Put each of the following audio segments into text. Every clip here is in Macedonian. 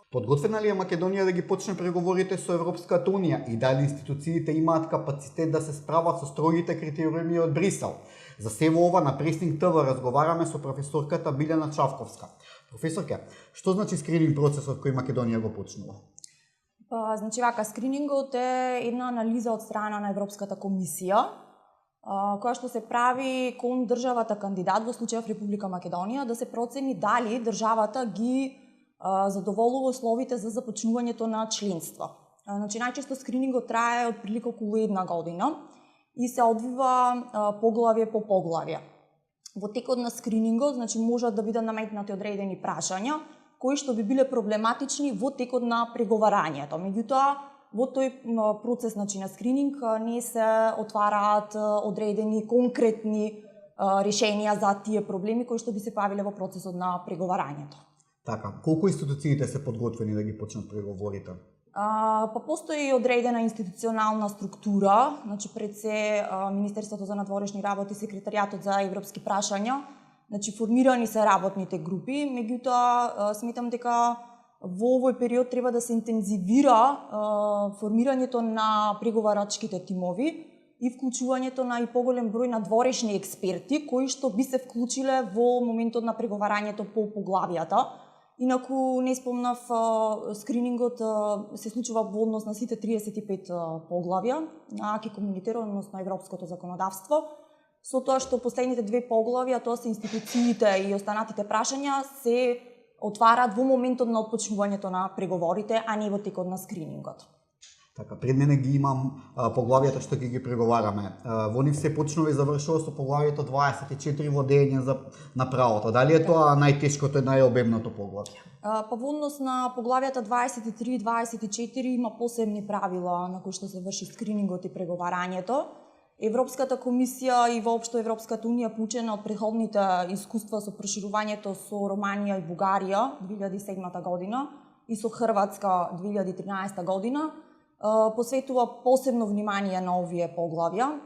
Подготвена ли е Македонија да ги почне преговорите со Европската Унија и дали институциите имаат капацитет да се справат со строгите критериуми од Брисел? За сево ова на Пресинг ТВ разговараме со професорката Билјана Чавковска. Професорке, што значи скрининг процесот кој Македонија го почнува? Значи вака, скринингот е една анализа од страна на Европската комисија, која што се прави кон државата кандидат, во случајов Република Македонија, да се процени дали државата ги задоволува условите за започнувањето на членство. Значи најчесто скринингот трае отприлика околу една година и се одвива поглавје по поглавје. Во текот на скринингот, значи можат да бидат наметнати одредени прашања кои што би биле проблематични во текот на преговарањето. Меѓутоа, во тој процес на скрининг не се отвараат одредени конкретни решенија за тие проблеми кои што би се појавиле во процесот на преговарањето. Така, колку институциите се подготвени да ги почнат преговорите? Постои одредена институционална структура, значи пред се Министерството за надворешни работи, Секретаријатот за европски прашања, значи формирани се работните групи, меѓутоа сметам дека во овој период треба да се интензивира формирањето на преговарачките тимови и вклучувањето на и поголем број надворешни експерти кои што би се вклучиле во моментот на преговарањето по поглавјата. Инаку не спомнав, скринингот се случува во однос на сите 35 поглавја на АКИ комунитер, односно европското законодавство, со тоа што последните две поглавја, тоа се институциите и останатите прашања, се отвараат во моментот на отпочнувањето на преговорите, а не во текот на скринингот. Така, пред мене ги имам поглавјата што ги преговараме. Во нив се почнува и завршува со поглавјето 24 владење на правото. Дали е тоа најтешкото и најобемното поглавје? Во однос на поглавјата 23 и 24 има посебни правила на кои што се врши скринингот и преговарањето. Европската комисија и воопшто Европската унија, поучена од претходните искуства со проширувањето со Романија и Бугарија 2007 година и со Хрватска 2013 година, посветува посебно внимание на овие поглавја.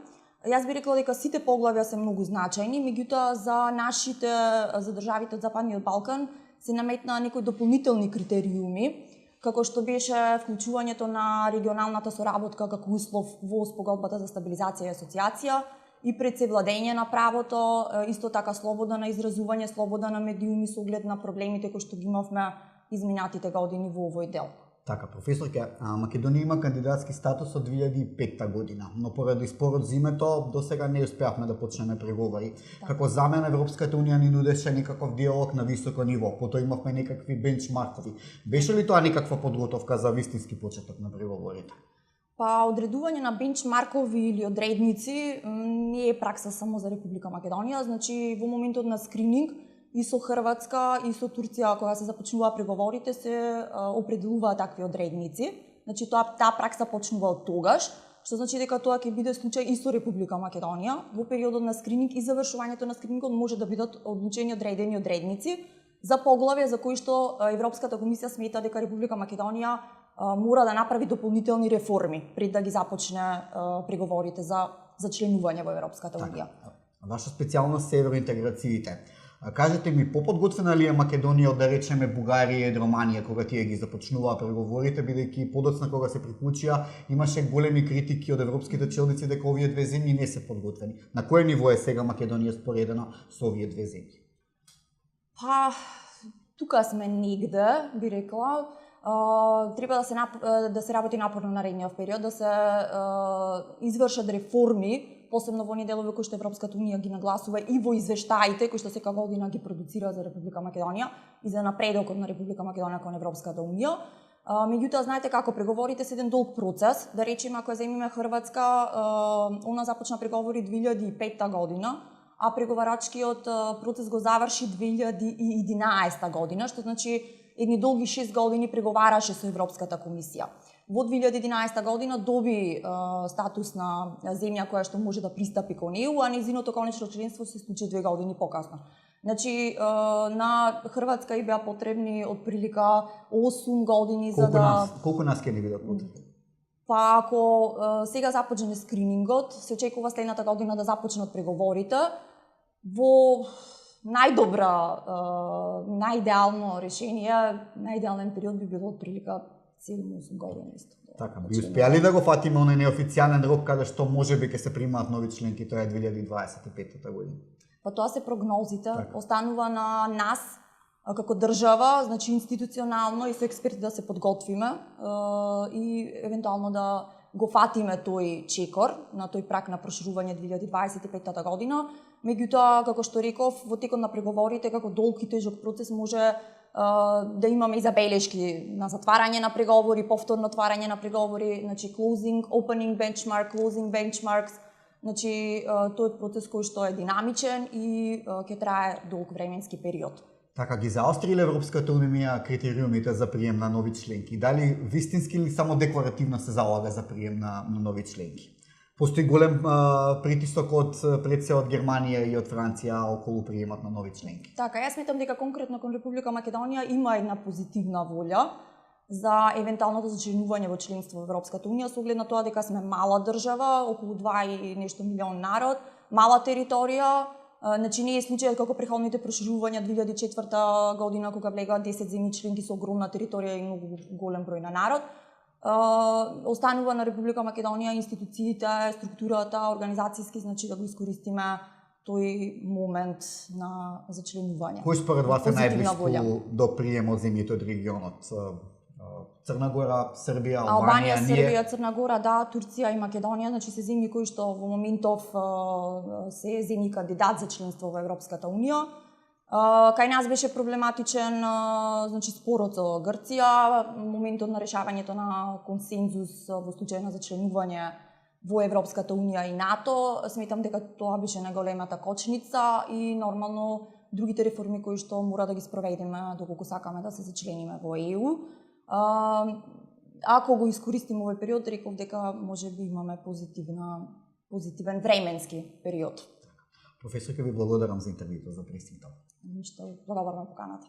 Јас би рекла дека сите поглавја се многу значајни, меѓутоа за државите од Западниот Балкан се наметнаа некои дополнителни критериуми, како што беше вклучувањето на регионалната соработка како услов во спогодбата за стабилизација и асоциација и пред се владење на правото, исто така слобода на изразување, слобода на медиуми со оглед на проблемите кои што ги имавме изминатите години во овој дел. Така, професорке, Македонија има кандидатски статус од 2005 година, но поради спорот за името до сега не успеавме да почнеме преговори. Како замена Европската унија ни нудеше некаков диалог на високо ниво, потоа имавме некакви бенчмаркови. Беше ли тоа некаква подготовка за вистински почеток на преговорите? Одредување на бенчмаркови или одредници не е пракса само за Република Македонија, значи во моментот на скрининг и со Хрватска и со Турција, кога се започнува преговорите, се определуваат такви одредници. Значи таа пракса почнува од тогаш, што значи дека тоа ќе биде случај и со Република Македонија. Во периодот на скрининг и завршувањето на скринингот може да бидат одлучени одредени одредници за поглавја за кои што Европската комисија смета дека Република Македонија мора да направи дополнителни реформи пред да ги започне преговорите за членување во Европската унија. Ваша специјалност е евроинтеграциите. Кажете ми, поподготвена ли е Македонија, да речеме Бугарија и Романија, кога тие ги започнуваа преговорите, бидејќи подоцна кога се приклучија, имаше големи критики од европските челници дека овие две земји не се подготвени. На кое ниво е сега Македонија споредена со овие две земји? Тука сме негде, би рекла. Треба да се работи напорно наредниот период, да се извршат реформи, посебно во оние делови кои што Европската унија ги нагласува и во извештаите кои што секоја година ги продуцира за Република Македонија и за напредокот на Република Македонија кон Европската унија. Меѓутоа, знаете како, преговорите се еден долг процес. Да речеме, ако земиме Хрватска, она започна преговори 2005 година, а преговарачкиот процес го заврши 2011 година, што значи едни долги 6 години преговараше со Европската комисија. Во 2011 година доби статус на земја која што може да пристапи кон ЕУ, а нејзиното конечно членство се случи 2 години покасно. Значи, на Хрватска и беа потребни отприлика 8 години за да... Колку нас ќе ни бидат потребни? Ако сега започне скринингот, се очекува следната година да започнат преговорите. Во најидеално решение, најидеален период би било отприлика 7-8 години исто. Така, би успеали да го фатиме оној неофицијален рок каде што можеби ќе се примаат нови членки, тоа е 2025 година. Па тоа се прогнозите, Така. останува на нас како држава, значи институционално и со експерти да се подготвиме и евентуално да го фатиме тој чекор на тој прак на проширување 2025 година. Меѓутоа, како што реков, во текот на преговорите, како долг и тежок процес може да имаме и забелешки на затварање на преговори, повторно отварање на преговори, значи closing, opening benchmark, closing benchmarks. Значи, тој е процес кој што е динамичен и ќе трае долг временски период. Така, ги заостри ли Европската унија критериумите за прием на нови членки? Дали вистински или само декларативно се залага за прием на нови членки? Постои голем притисок од пред се од Германија и од Франција околу приемот на нови членки. Така, јас сметам дека конкретно кон Република Македонија има една позитивна волја за евентуалното зачленување во членство во Европската унија, со оглед на тоа дека сме мала држава, околу 2 и нешто милион народ, мала територија. Значи не е случајот како претходните проширувања 2004 година кога влегаа 10 земји членки со огромна територија и многу голем број на народ. Останува на Република Македонија институциите, структурата, организацијски, значи да го искористиме тој момент на зачленување. Кој според вас е најблиску волја до прием од земјите од регионот? Црна Гора, Србија, Албанија, Албанија, Србија, Црна Гора, да, Турција и Македонија, значи се земји кои што во моментов се земји кандидат за членство во Европската унија. Кај нас беше проблематичен значи спорот со Грција, моментот на решавањето на консензус во случај на зачленување во Европската унија и НАТО. Сметам дека тоа беше најголемата кочница и нормално другите реформи кои што мора да ги спроведеме доколку сакаме да се зачлениме во ЕУ. Ако го искористиме овој период, реков дека можеби имаме позитивен временски период. Професор, ќе ви благодарам за интервјуто, за пристигнато. Ништо, благодарам поканата.